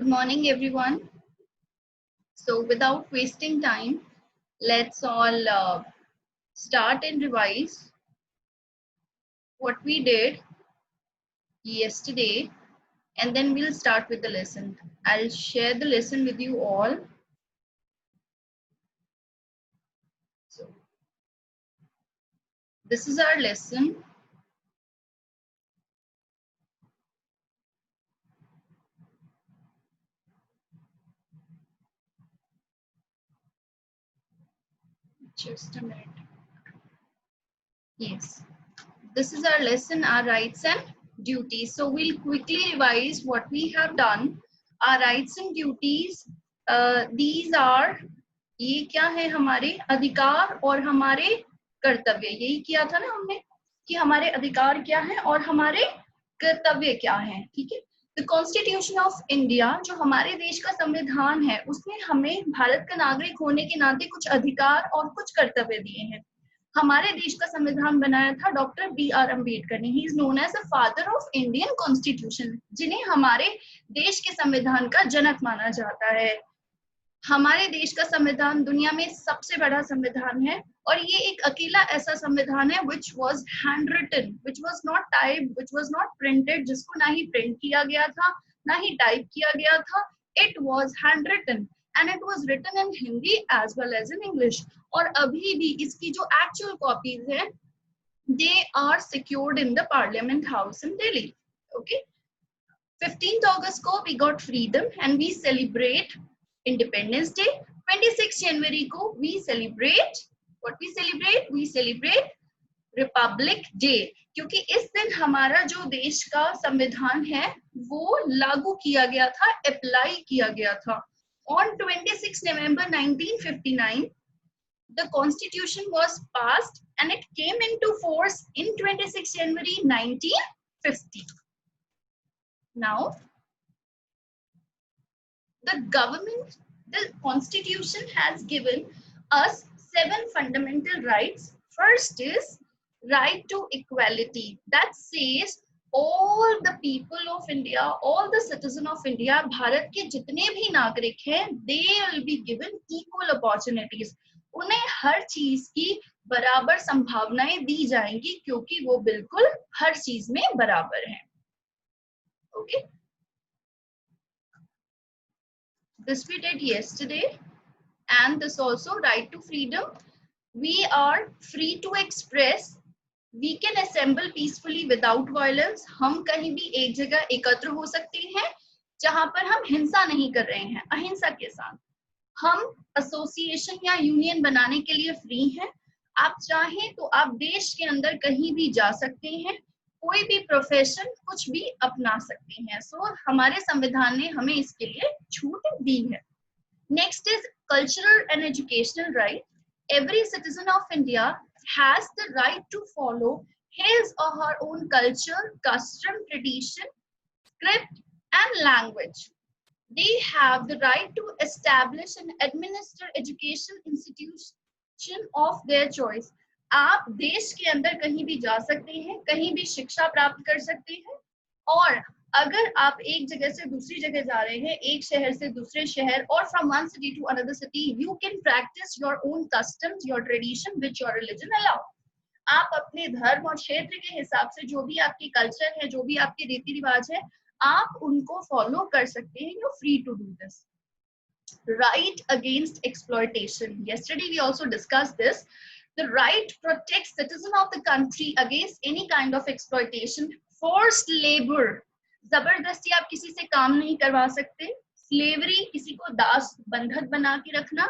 Good morning, everyone. So, without wasting time, let's all start and revise what we did yesterday, and then we'll start with the lesson. I'll share the lesson with you all. So, this is our lesson. Just a minute. Yes. This is our lesson, our rights and duties. So we'll quickly revise what we have done. Our rights and duties, these are, ये क्या है, हमारे अधिकार और हमारे कर्तव्य. यही किया था ना हमने कि हमारे अधिकार क्या है और हमारे कर्तव्य क्या है. ठीक है. द कॉन्स्टिट्यूशन ऑफ इंडिया, जो हमारे देश का संविधान है, उसने हमें भारत का नागरिक होने के नाते कुछ अधिकार और कुछ कर्तव्य दिए हैं. हमारे देश का संविधान बनाया था डॉक्टर B.R. अम्बेडकर ने. He is known as the father of Indian constitution, जिन्हें हमारे देश के संविधान का जनक माना जाता है. हमारे देश का संविधान दुनिया में सबसे बड़ा संविधान है और ये एक अकेला ऐसा संविधान है which was handwritten, which was not typed, which was not printed, जिसको ना ही प्रिंट किया गया था ना ही टाइप किया गया था. It was handwritten and it was written in Hindi as well as in English. और अभी भी इसकी जो एक्चुअल कॉपीज हैं, they are secured in the Parliament House in Delhi. Okay. 15th August को we got freedom and we celebrate Independence Day. 26 जनवरी को we celebrate what we celebrate Republic Day, क्योंकि इस दिन हमारा जो देश का संविधान है वो लागू किया गया था, अप्लाई किया गया था. On 26 November 1959 the constitution was passed and it came into force in 26 January 1950. Now the constitution has given us 7 fundamental rights. First is right to equality. That says all the people of India, all the citizens of India, Bharat के जितने भी नागरिक हैं, they will be given equal opportunities. उन्हें हर चीज की बराबर संभावनाएं दी जाएंगी क्योंकि वो बिल्कुल हर चीज में बराबर हैं. Okay. This we did yesterday, and this also right to freedom. We are free to express. We can assemble peacefully without violence. हम कहीं भी एक जगह एकत्र हो सकते हैं जहां पर हम हिंसा नहीं कर रहे हैं, अहिंसा के साथ. हम एसोसिएशन या यूनियन बनाने के लिए फ्री हैं. आप चाहें तो आप देश के अंदर कहीं भी जा सकते हैं, कोई भी प्रोफेशन कुछ भी अपना सकते हैं. सो हमारे संविधान ने हमें इसके लिए छूट दी है. Next is cultural and educational right. Every citizen of India has the right to follow his or her own culture, custom, tradition, script, and language. They have the right to establish and administer education institution of their choice. आप देश के अंदर कहीं भी जा सकते हैं, कहीं भी शिक्षा प्राप्त कर सकते हैं. और अगर आप एक जगह से दूसरी जगह जा रहे हैं, एक शहर से दूसरे शहर, और from one city to another city, you can practice your own customs, your tradition, which your religion allow. आप अपने धर्म और क्षेत्र के हिसाब से जो भी आपकी कल्चर है, जो भी आपके रीति रिवाज है, आप उनको फॉलो कर सकते हैं. You're free to do this. Right against exploitation. Yesterday we also discussed this. The right protects citizens of the country against any kind of exploitation. Forced labor. जबरदस्ती आप किसी से काम नहीं करवा सकते. स्लेवरी, किसी को दास बंधक बना के रखना.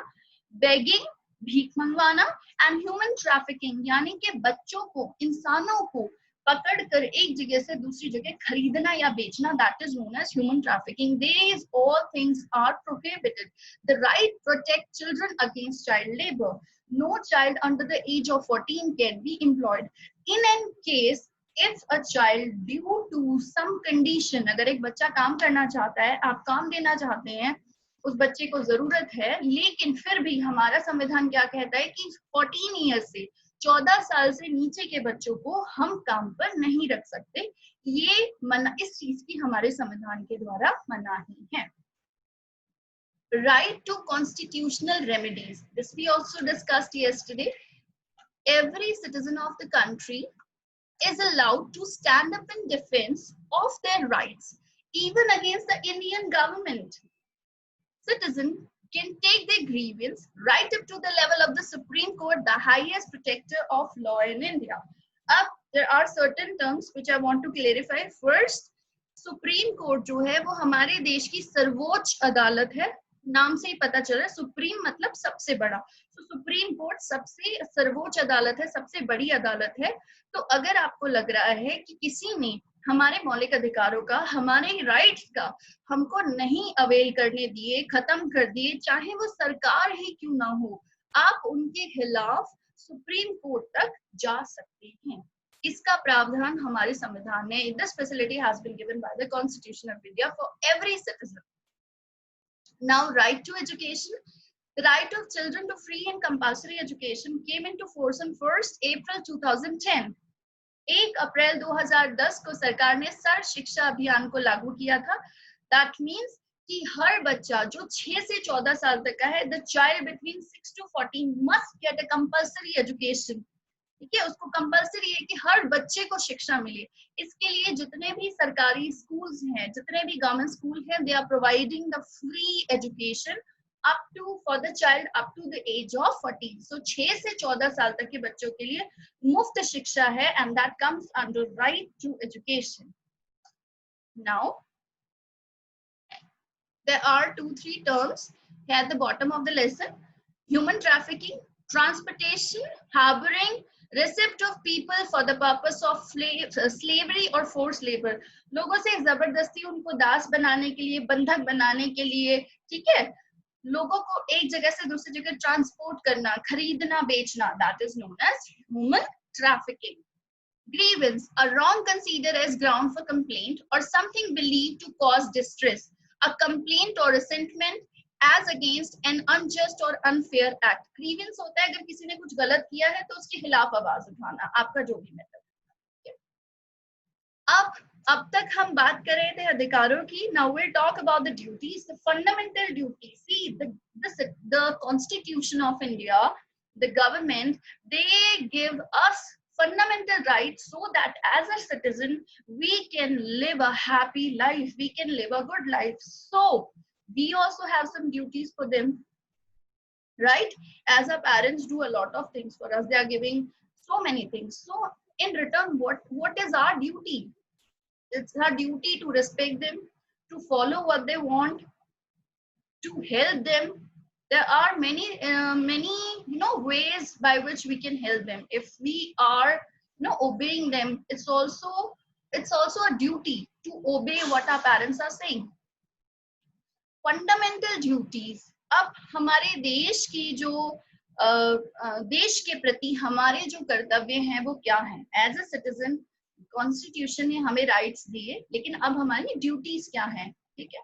बेगिंग, भीख मंगवाना. एंड ह्यूमन ट्रैफिकिंग, यानी कि बच्चों को, इंसानों को पकड़कर एक जगह से दूसरी जगह खरीदना या बेचना. That is known as human trafficking. These all things are prohibited. The right protect children against child labor. No child under the age of 14 can be employed. In any case, if a child due to some condition, अगर एक बच्चा काम करना चाहता है, आप काम देना चाहते हैं, उस बच्चे को जरूरत है, लेकिन फिर भी हमारा संविधान क्या कहता है कि 14 ईयर्स से, 14 साल से नीचे के बच्चों को हम काम पर नहीं रख सकते. ये मना, इस चीज की हमारे संविधान के द्वारा मनाही है. Right to constitutional remedies. This we also discussed yesterday. Every citizen of the country is allowed to stand up in defense of their rights, even against the Indian government. Citizen can take their grievance right up to the level of the Supreme Court, the highest protector of law in India. अब there are certain terms which I want to clarify. First, supreme court जो है वो हमारे देश की सर्वोच्च अदालत है. नाम से ही पता चल रहा है, सुप्रीम मतलब सबसे बड़ा. तो सुप्रीम कोर्ट सबसे सर्वोच्च अदालत है, सबसे बड़ी अदालत है. तो अगर आपको लग रहा है कि किसी ने हमारे मौलिक अधिकारों का, हमारे राइट्स का हमको नहीं अवेल करने दिए, खत्म कर दिए, चाहे वो सरकार ही क्यों ना हो, आप उनके खिलाफ सुप्रीम कोर्ट तक जा सकते हैं. इसका प्रावधान हमारे संविधान में, this facility has been given by the constitution of India for every citizen. Now right to education. The right of children to free and compulsory education came into force on 1st April 2010. 1 अप्रैल 2010 को सरकार ने सर्व शिक्षा अभियान को लागू किया था. That means कि हर बच्चा जो 6 से 14 साल तक का है, the child between 6 to 14 must get a compulsory education. ठीक है, उसको कंपल्सरी है कि हर बच्चे को शिक्षा मिले. इसके लिए जितने भी सरकारी स्कूल्स हैं, जितने भी गवर्नमेंट स्कूल हैं, they are providing the free education up to for the child up to the age of 14. So 6 से 14 साल तक के बच्चों के लिए मुफ्त शिक्षा है, and that comes under right to education. Now there are 2-3 terms here at the bottom of the lesson. Human trafficking, transportation, harboring, receipt of people for the purpose of slavery or forced labor. लोगों से जबरदस्ती उनको दास बनाने के लिए, बंधक बनाने के लिए, ठीक है, लोगों को एक जगह से दूसरी जगह ट्रांसपोर्ट करना, खरीदना, बेचना, that is known as human trafficking. Grievance, a wrong considered as ground for complaint or something believed to cause distress. A complaint or resentment as against an unjust or unfair act. Grievance होता है अगर किसी ने कुछ गलत किया है तो उसके खिलाफ आवाज उठाना, आपका जो भी मेथड. अब तक हम बात कर रहे थे अधिकारों की. Now we'll talk about the duties, the fundamental duties. See, the Constitution of India, the government, they give us fundamental rights so that as a citizen we can live a happy life, we can live a good life. So we also have some duties for them, right? As our parents do a lot of things for us, they are giving so many things. So in return, what is our duty? It's our duty to respect them, to follow what they want, to help them. There are many ways by which we can help them. If we are obeying them, it's also a duty to obey what our parents are saying. Fundamental duties. अब हमारे देश की जो देश के प्रति हमारे जो कर्तव्य हैं वो क्या हैं? एज अ सिटीजन कॉन्स्टिट्यूशन ने हमें राइट्स दिए, लेकिन अब हमारी ड्यूटीज क्या हैं? ठीक है,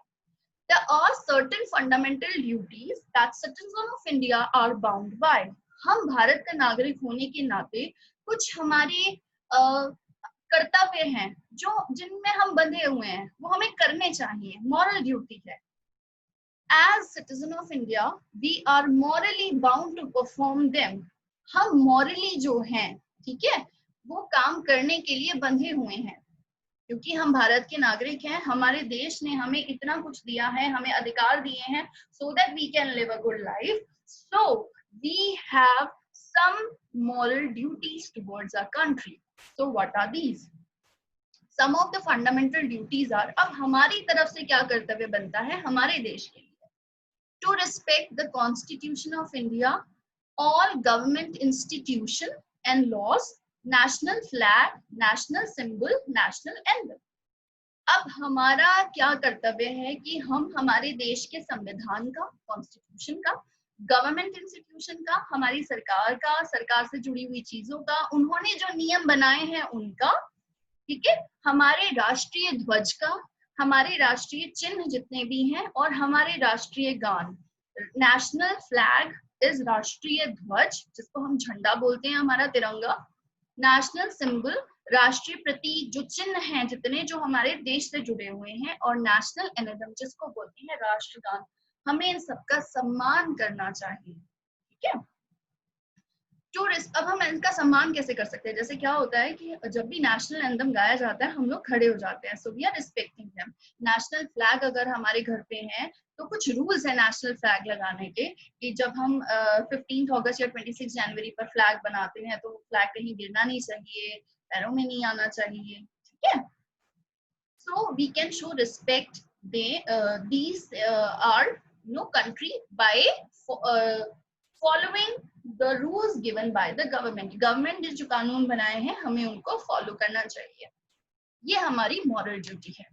there are certain fundamental duties that citizens of India are bound by. हम भारत का नागरिक होने के नाते कुछ हमारे कर्तव्य हैं जो जिनमें हम बंधे हुए हैं, वो हमें करने चाहिए, मॉरल ड्यूटी है. As citizen of India, we are morally bound to perform them. हम morally जो हैं, ठीक है, वो काम करने के लिए बंधे हुए हैं, क्योंकि हम भारत के नागरिक हैं. हमारे देश ने हमें इतना कुछ दिया है, हमें अधिकार दिए हैं, so that we can live a good life. So we have some moral duties towards our country. So what are these? Some of the fundamental duties are, अब हमारी तरफ से क्या कर्तव्य बनता है हमारे देश के लिए? To respect the Constitution of India, all government institution and laws, national flag, national symbol, national emblem. अब हमारा क्या कर्तव्य है कि हम हमारे देश के संविधान का, कॉन्स्टिट्यूशन का, गवर्नमेंट इंस्टीट्यूशन का, हमारी सरकार का, सरकार से जुड़ी हुई चीजों का, उन्होंने जो नियम बनाए हैं उनका, ठीक है, हमारे राष्ट्रीय ध्वज का, हमारे राष्ट्रीय चिन्ह जितने भी हैं, और हमारे राष्ट्रीय गान. नेशनल फ्लैग इज राष्ट्रीय ध्वज, जिसको हम झंडा बोलते हैं, हमारा तिरंगा. नेशनल सिंबल, राष्ट्रीय प्रतीक, जो चिन्ह हैं जितने जो हमारे देश से जुड़े हुए हैं, और नेशनल एनेथम, जिसको बोलते हैं राष्ट्रगान. हमें इन सबका सम्मान करना चाहिए, ठीक है। अब हम इनका सम्मान कैसे कर सकते हैं? जैसे क्या होता है कि जब भी नेशनल एंथम गाया जाता है हम लोग खड़े हो जाते हैं, so we are respecting them. National flag अगर हमारे घर पे है तो कुछ रूल्स है नेशनल फ्लैग लगाने के, कि जब हम 15 अगस्त या 26 जनवरी पर फ्लैग बनाते हैं तो फ्लैग कहीं गिरना नहीं चाहिए, पैरों में नहीं आना चाहिए, ठीक है। So we can show respect. These are country by following the rules given by the government. Government ने जो कानून बनाए हैं हमें उनको follow करना चाहिए, ये हमारी moral duty है.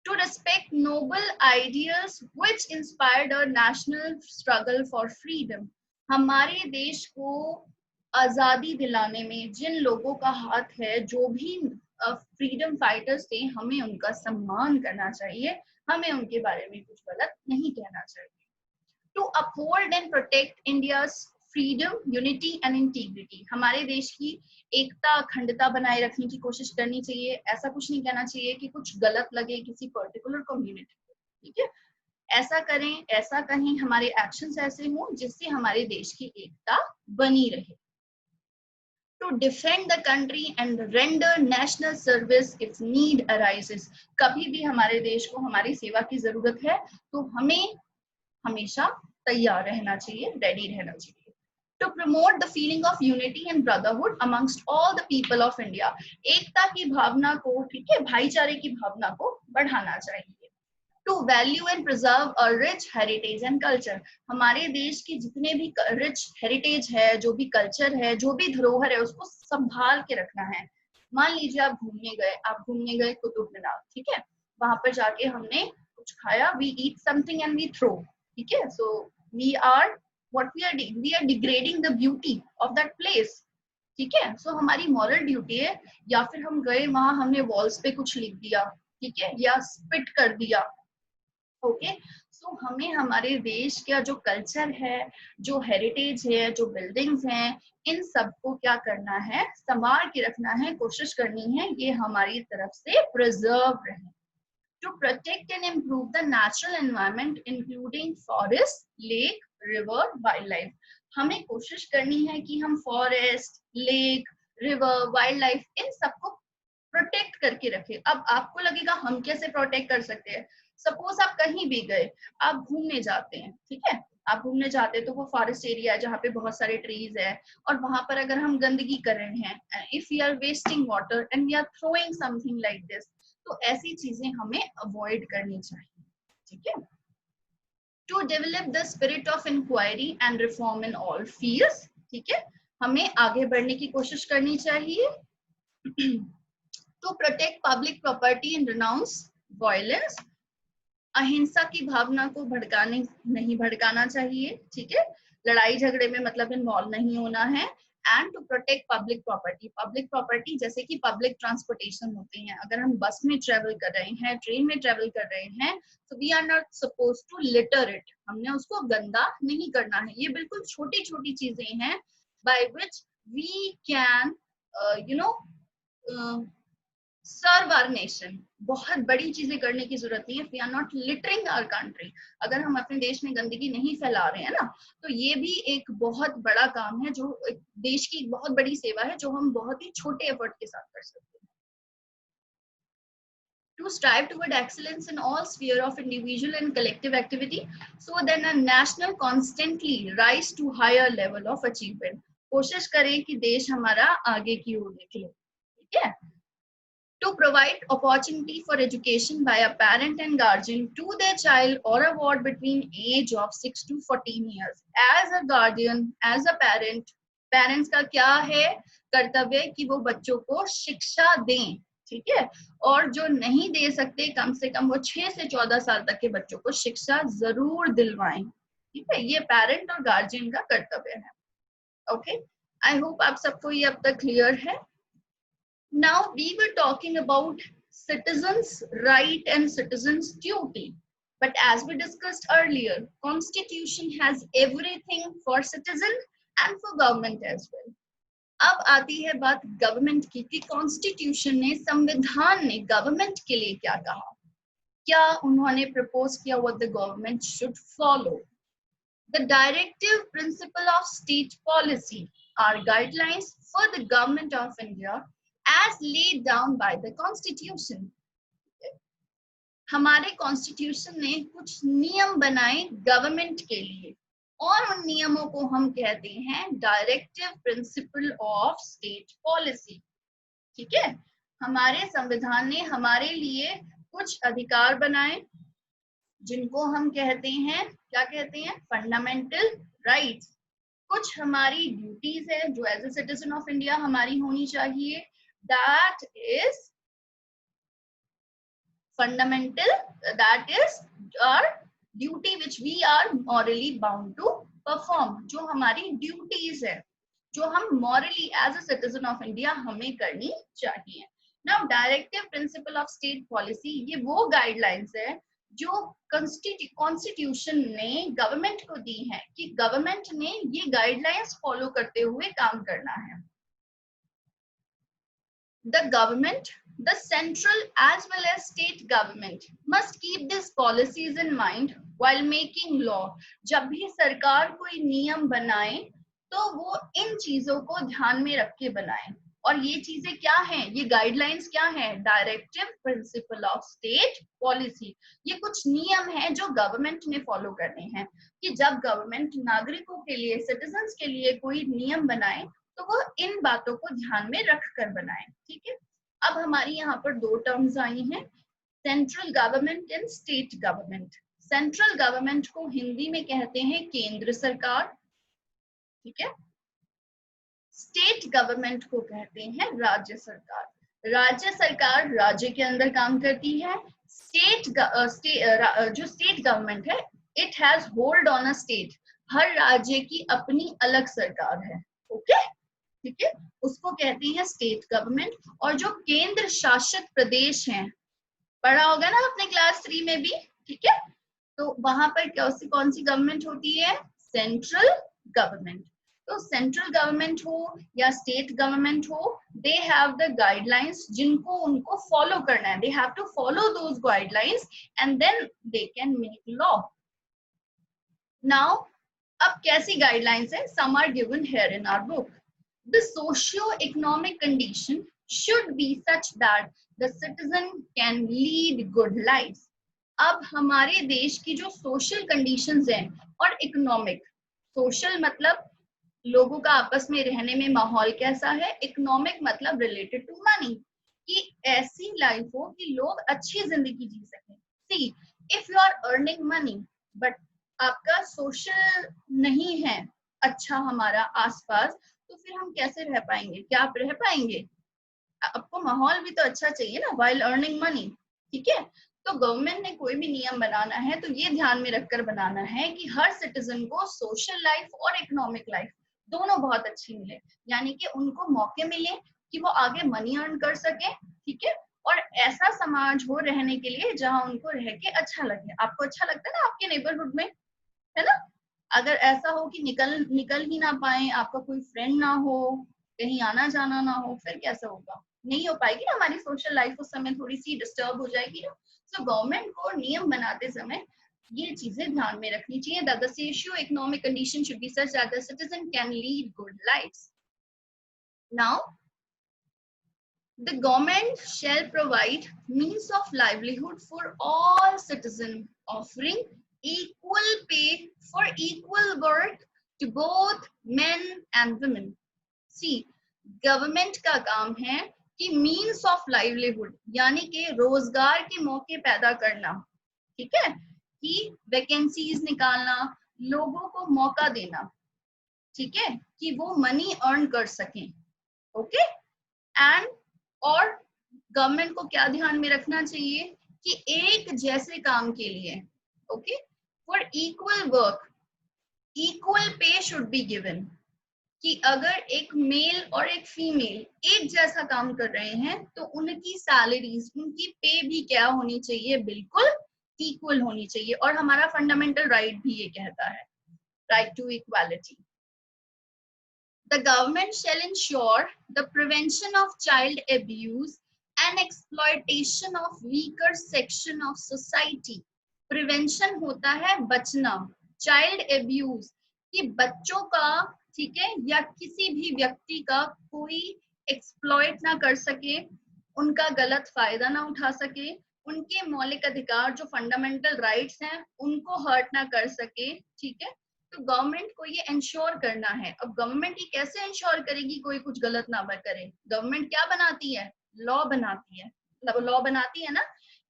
To respect noble ideas which inspired our national struggle for freedom. हमारे देश को आजादी दिलाने में जिन लोगों का हाथ है, जो भी फ्रीडम फाइटर्स थे, हमें उनका सम्मान करना चाहिए, हमें उनके बारे में कुछ गलत नहीं कहना चाहिए. To uphold and protect India's freedom, unity and integrity. हमारे देश की एकता अखंडता बनाए रखने की कोशिश करनी चाहिए. ऐसा कुछ नहीं कहना चाहिए कि कुछ गलत लगे किसी पर्टिकुलर कम्युनिटी को, ठीक है. ऐसा करें, ऐसा कहें, हमारे एक्शंस ऐसे हों जिससे हमारे देश की एकता बनी रहे. To defend the country and render national service if need arises. कभी भी हमारे देश को हमारी सेवा की जरूरत है तो हमें हमेशा तैयार रहना चाहिए, रेडी रहना चाहिए. To promote the feeling of unity and brotherhood amongst all the people of India. एकता की भावना को, ठीक है, भाईचारे की भावना को बढ़ाना चाहिए. To value and preserve a rich heritage and culture. हमारे देश के जितने भी रिच हेरिटेज है, जो भी कल्चर है, जो भी धरोहर है, उसको संभाल के रखना है. मान लीजिए आप घूमने गए कुतुब मीनार, ठीक है, वहां पर जाके हमने कुछ खाया, we eat something and we throw, ठीक है, so we are what we are doing, we are degrading the beauty of that place, ठीक है. सो हमारी मॉरल ड्यूटी है. या फिर हम गए वहां, हमने वॉल्स पे कुछ लिख दिया, ठीक है, या स्पिट कर दिया, ओके. सो हमें हमारे देश का जो कल्चर है, जो हेरिटेज है, जो बिल्डिंग्स हैं, इन सबको क्या करना है, संभाल के रखना है, कोशिश करनी है ये हमारी तरफ से प्रिजर्व रहे. To protect and improve the natural environment including forest, lake, river, wild life. हमें कोशिश करनी है कि हम forest, lake, river, wild life इन सबको प्रोटेक्ट करके रखें. अब आपको लगेगा हम कैसे प्रोटेक्ट कर सकते हैं. सपोज आप कहीं भी गए, आप घूमने जाते हैं, ठीक है, आप घूमने जाते हैं तो वो फॉरेस्ट एरिया है जहाँ पे बहुत सारे ट्रीज है, और वहां पर अगर हम गंदगी कर रहे हैं, if we are wasting water and we are throwing something like this, तो ऐसी चीजें हमें अवॉइड करनी चाहिए, ठीक है. To develop the spirit of inquiry and reform in all fields, ठीक है, हमें आगे बढ़ने की कोशिश करनी चाहिए. To protect public property and renounce violence. अहिंसा की भावना को नहीं भड़काना चाहिए, ठीक है, लड़ाई झगड़े में मतलब इन्वॉल्व नहीं होना है. And to protect public property जैसे कि पब्लिक ट्रांसपोर्टेशन होते हैं, अगर हम बस में ट्रेवल कर रहे हैं, ट्रेन में ट्रेवल कर रहे हैं, तो we are not suppose to litter it, हमने उसको गंदा नहीं करना है. ये बिल्कुल छोटी छोटी चीजें हैं by which we can serve our nation. बहुत बड़ी चीजें करने की जरूरत नहीं है. We are not littering our country. अगर हम अपने देश में गंदगी नहीं फैला रहे हैं ना, तो ये भी एक बहुत बड़ा काम है, जो देश की बहुत बड़ी सेवा है, जो हम बहुत ही छोटे एफर्ट के साथ कर सकते हैं. To strive toward excellence in all sphere of individual and collective activity, so then a national constantly rise to higher level of achievement. कोशिश करें कि देश हमारा आगे की ओर निकले, ठीक है. To provide opportunity for education by a parent and guardian to their child or a ward between age of 6 to 14 years. As a guardian, as a parent, parents का क्या है कर्तव्य कि वो बच्चों को शिक्षा दें, ठीक है, और जो नहीं दे सकते कम से कम वो 6 से 14 साल तक के बच्चों को शिक्षा जरूर दिलवाएं, ठीक है. ये पेरेंट और गार्जियन का कर्तव्य है. ओके, आई होप आप सबको ये अब तक क्लियर है. Now we were talking about citizens' right and citizens' duty. But as we discussed earlier, Constitution has everything for citizen and for government as well. अब आती है बात गवर्नमेंट की कि कॉन्स्टिट्यूशन ने, संविधान ने गवर्नमेंट के लिए क्या कहा, क्या उन्होंने प्रपोज किया what the government should follow. The directive principle of state policy are guidelines for the government of India as laid down by the constitution. हमारे कॉन्स्टिट्यूशन ने कुछ नियम बनाए गवर्नमेंट के लिए और उन नियमों को हम कहते हैं directive principle of state policy. ठीक है, हमारे संविधान ने हमारे लिए कुछ अधिकार बनाए जिनको हम कहते हैं, क्या कहते हैं, फंडामेंटल राइट्स. कुछ हमारी ड्यूटीज है जो as a citizen of India हमारी होनी चाहिए. That is fundamental, that is our duty which we are morally bound to perform. जो हमारी ड्यूटीज है जो हम morally as a citizen of India हमें करनी चाहिए. Now directive principle of state policy ये वो guidelines है जो कॉन्स्टिट्यूशन ने गवर्नमेंट को दी है कि गवर्नमेंट ने ये गाइडलाइंस फॉलो करते हुए काम करना है. The government, the central as well as state government must keep these policies in mind while making law. जब भी सरकार कोई नियम बनाए तो वो इन चीजों को ध्यान में रख के बनाए. और ये चीजें क्या हैं, ये गाइडलाइंस क्या हैं, directive principle of state policy. ये कुछ नियम हैं जो गवर्नमेंट ने फॉलो करने हैं कि जब गवर्नमेंट नागरिकों के लिए, सिटीजन्स के लिए कोई नियम बनाए तो वो इन बातों को ध्यान में रख कर बनाए. ठीक है, अब हमारी यहाँ पर दो टर्म्स आई हैं, central government and state government. Central government को हिंदी में कहते हैं केंद्र सरकार. ठीक है, स्टेट गवर्नमेंट को कहते हैं राज्य सरकार. राज्य सरकार राज्य के अंदर काम करती है. जो स्टेट गवर्नमेंट है, it has hold on a state. हर राज्य की अपनी अलग सरकार है. ओके, ठीक है, उसको कहते हैं स्टेट गवर्नमेंट. और जो केंद्र शासित प्रदेश हैं, पढ़ा होगा ना आपने क्लास 3 में भी. ठीक है, तो वहां पर कौन सी गवर्नमेंट होती है, सेंट्रल गवर्नमेंट. तो सेंट्रल गवर्नमेंट हो या स्टेट गवर्नमेंट हो, दे हैव द गाइडलाइंस जिनको उनको फॉलो करना है. They have to follow those guidelines and then they can make law. Now अब कैसी गाइडलाइंस है, some are given here in our book. The socio-economic condition should be such that the citizen can lead good lives. अब हमारे देश की जो social conditions हैं और इकोनॉमिक, सोशल मतलब लोगों का आपस में रहने में माहौल कैसा है, इकोनॉमिक मतलब रिलेटेड टू मनी, कि ऐसी लाइफ हो कि लोग अच्छी जिंदगी जी सकें. See, if you are earning money but आपका सोशल नहीं है अच्छा हमारा आसपास, तो फिर हम कैसे रह पाएंगे, क्या आप रह पाएंगे. आपको माहौल भी तो अच्छा चाहिए ना, while earning money. ठीक है, तो गवर्नमेंट ने कोई भी नियम बनाना है तो ये ध्यान में रखकर बनाना है कि हर सिटीजन को सोशल लाइफ और इकोनॉमिक लाइफ दोनों बहुत अच्छी मिले, यानी कि उनको मौके मिले कि वो आगे मनी अर्न कर सके. ठीक है, और ऐसा समाज हो रहने के लिए जहाँ उनको रह के अच्छा लगे. आपको अच्छा लगता है ना आपके नेबरहुड में, है ना. अगर ऐसा हो कि निकल ही ना पाए, आपका कोई फ्रेंड ना हो, कहीं आना जाना ना हो, फिर कैसे होगा, नहीं हो पाएगी ना हमारी सोशल लाइफ. उस समय थोड़ी सी डिस्टर्ब हो जाएगी ना. सो गवर्नमेंट को नियम बनाते समय ये चीजें ध्यान में रखनी चाहिए. That the socio-economic condition should be such that the citizen can lead good lives. Now the government shall provide means of livelihood for all citizens, offering equal pay for equal work to both men and women. See, government का काम है कि means of livelihood यानी कि रोजगार के मौके पैदा करना. ठीक है, कि वैकेंसीज निकालना, लोगों को मौका देना. ठीक है, कि वो मनी अर्न कर सकें. ओके, एंड और गवर्नमेंट को क्या ध्यान में रखना चाहिए कि एक जैसे काम के लिए, okay, for equal work equal pay should be given. कि अगर एक मेल और एक फीमेल एक जैसा काम कर रहे हैं तो उनकी सैलरीज, उनकी पे भी क्या होनी चाहिए, बिल्कुल इक्वल होनी चाहिए. और हमारा फंडामेंटल राइट भी ये कहता है, right to equality. The government shall ensure the prevention of child abuse and exploitation of weaker section of society. Prevention होता है बचना, चाइल्ड एब्यूज कि बच्चों का, ठीक है, या किसी भी व्यक्ति का कोई एक्सप्लॉयट ना कर सके, उनका गलत फायदा ना उठा सके, उनके मौलिक अधिकार जो फंडामेंटल राइट्स हैं उनको हर्ट ना कर सके, ठीक है। तो गवर्नमेंट को ये इंश्योर करना है। अब गवर्नमेंट ये कैसे इंश्योर करेगी कोई कुछ गलत ना करे? गवर्नमेंट क्या बनाती है? लॉ बनाती है। मतलब लॉ बनाती है ना,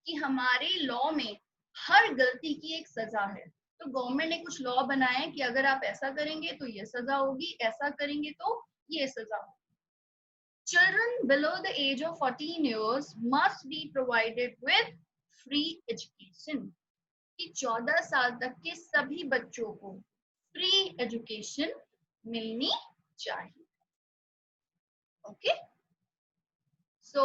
कि हमारे लॉ में हर गलती की एक सजा है। तो गवर्नमेंट ने कुछ लॉ बनाए कि अगर आप ऐसा करेंगे तो ये सजा होगी, ऐसा करेंगे तो ये सजा होगी। Children below the age of 14 years must be provided with free education. कि 14 साल तक के सभी बच्चों को फ्री एजुकेशन मिलनी चाहिए। ओके, सो